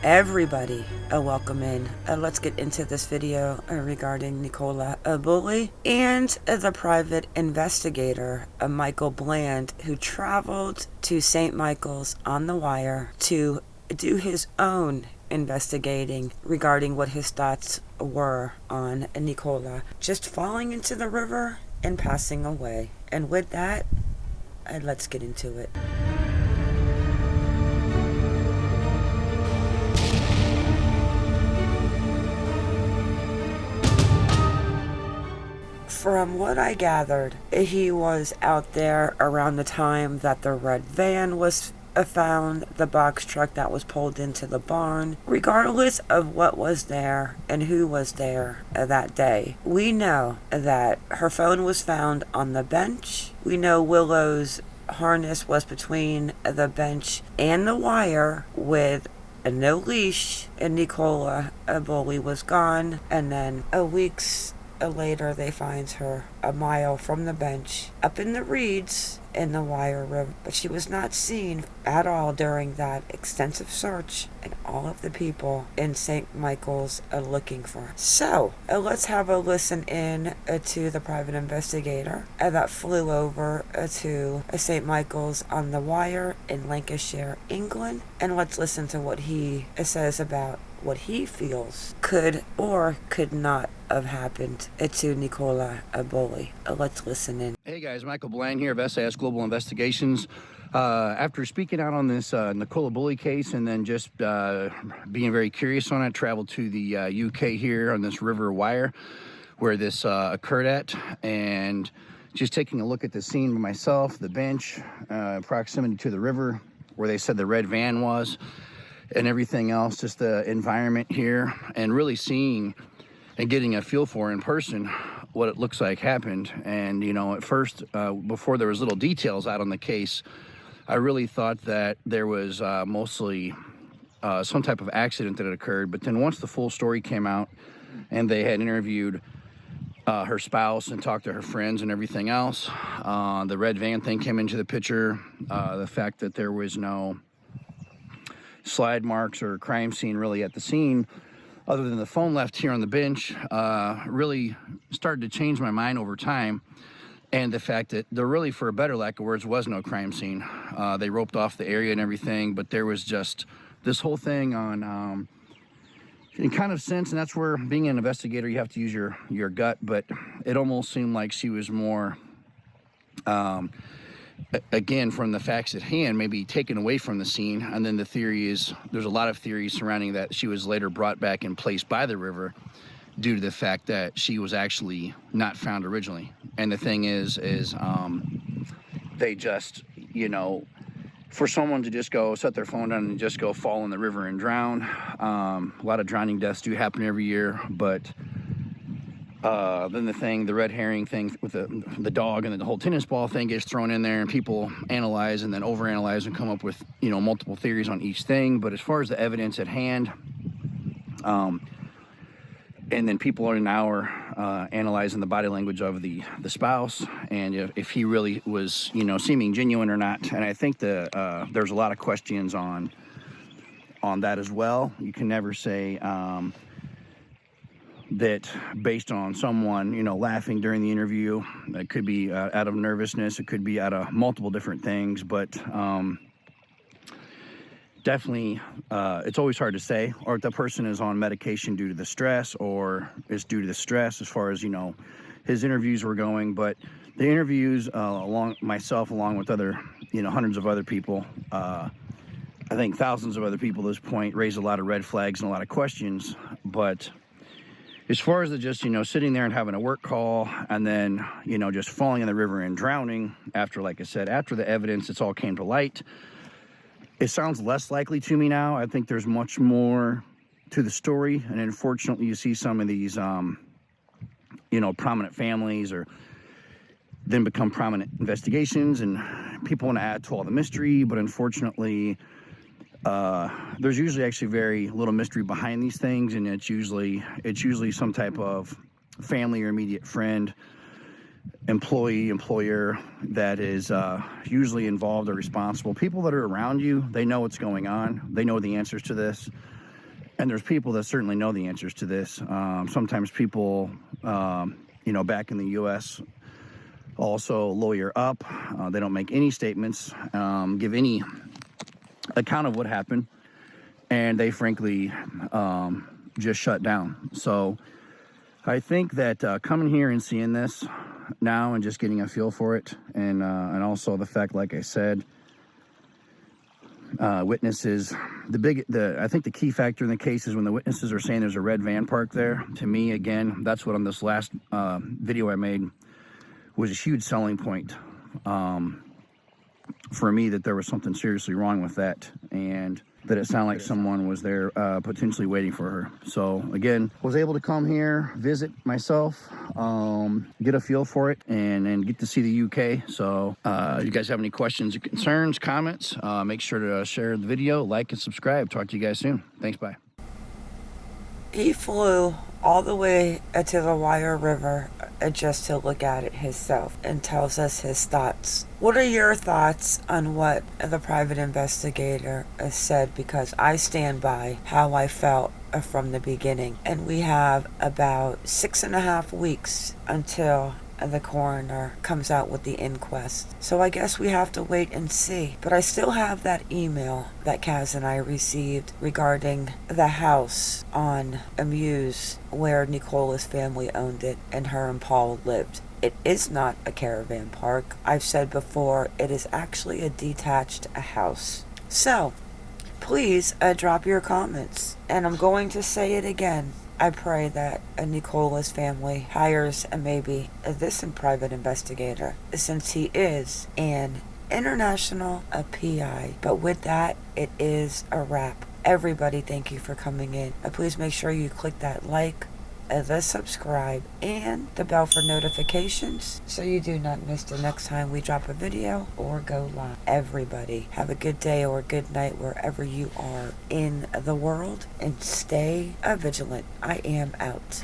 everybody welcome in. Let's get into this video regarding Nicola Bulley and the private investigator Michael Bland, who traveled to St. Michael's on the Wyre to do his own investigating regarding what his thoughts were on Nicola just falling into the river and passing away. And with that, let's get into it. From what I gathered, he was out there around the time that the red van was found, the box truck that was pulled into the barn. Regardless of what was there and who was there that day, we know that her phone was found on the bench. We know Willow's harness was between the bench and the wire with no leash, and Nicola Bulley was gone. And then weeks later, they find her a mile from the bench up in the reeds in the Wyre River, but she was not seen at all during that extensive search and all of the people in St. Michael's looking for her. So let's have a listen in to the private investigator that flew over to St. Michael's on the Wyre in Lancashire, England, and let's listen to what he says about what he feels could or could not have happened to Nicola Bulley. Let's listen in. Hey guys, Michael Bland here of SAS Global Investigations. After speaking out on this Nicola Bulley case and then just being very curious on it, traveled to the UK here on this River Wyre where this occurred at, and just taking a look at the scene by myself, the bench, proximity to the river where they said the red van was, and everything else, just the environment here, and really seeing and getting a feel for in person what it looks like happened. And you know, at first, before there was little details out on the case, I really thought that there was mostly some type of accident that had occurred. But then once the full story came out and they had interviewed her spouse and talked to her friends and everything else, the red van thing came into the picture, the fact that there was no slide marks or crime scene really at the scene other than the phone left here on the bench, really started to change my mind over time. And the fact that there really, for a better lack of words, was no crime scene. They roped off the area and everything, but there was just this whole thing on in kind of sense, and that's where being an investigator you have to use your gut, but it almost seemed like she was more again, from the facts at hand, maybe taken away from the scene. And then the theory is, there's a lot of theories surrounding that she was later brought back and placed by the river due to the fact that she was actually not found originally. And the thing is they just, you know, for someone to just go set their phone down and just go fall in the river and drown, a lot of drowning deaths do happen every year, but then the red herring thing with the dog and then the whole tennis ball thing gets thrown in there, and people analyze and then overanalyze and come up with, you know, multiple theories on each thing. But as far as the evidence at hand, and then people are now analyzing the body language of the spouse and if he really was, you know, seeming genuine or not. And I think there's a lot of questions on that as well. You can never say that based on someone, you know, laughing during the interview. It could be out of nervousness, it could be out of multiple different things, but definitely it's always hard to say, or if the person is on medication due to the stress, or is due to the stress as far as, you know, his interviews were going. But the interviews along with other, you know, hundreds of other people, I think thousands of other people at this point, raised a lot of red flags and a lot of questions. But as far as just, you know, sitting there and having a work call and then, you know, just falling in the river and drowning after, like I said, after the evidence, it's all came to light, it sounds less likely to me now. I think there's much more to the story. And unfortunately, you see some of these, you know, prominent families or then become prominent investigations, and people want to add to all the mystery. But unfortunately, there's usually actually very little mystery behind these things, and it's usually some type of family or immediate friend, employee, employer that is usually involved or responsible. People that are around you, they know what's going on. They know the answers to this. And there's people that certainly know the answers to this. Sometimes people, back in the U.S. also lawyer up. They don't make any statements, give any account of what happened, and they frankly just shut down. So I think that coming here and seeing this now and just getting a feel for it, and also the fact, like I said, witnesses, I think the key factor in the case is when the witnesses are saying there's a red van parked there. To me, again, that's what on this last video I made was a huge selling point for me, that there was something seriously wrong with that, and that it sounded like someone was there potentially waiting for her. So again, was able to come here, visit myself, get a feel for it, and get to see the UK. So you guys have any questions or concerns, comments, make sure to share the video, like and subscribe. Talk to you guys soon. Thanks, bye. He flew all the way to the Wyre River just to look at it himself and tells us his thoughts. What are your thoughts on what the private investigator has said? Because I stand by how I felt from the beginning. And we have about 6.5 weeks until the coroner comes out with the inquest. So I guess we have to wait and see. But I still have that email that Kaz and I received regarding the house on Amuse where Nicola's family owned it and her and Paul lived. It is not a caravan park. I've said before, it is actually a detached house. So please drop your comments. And I'm going to say it again. I pray that Nicola's family hires maybe this private investigator, since he is an international PI. But with that, it is a wrap. Everybody, thank you for coming in. Please make sure you click that like, the subscribe, and the bell for notifications so you do not miss the next time we drop a video or go live. Everybody, have a good day or good night wherever you are in the world, and stay vigilant. I am out.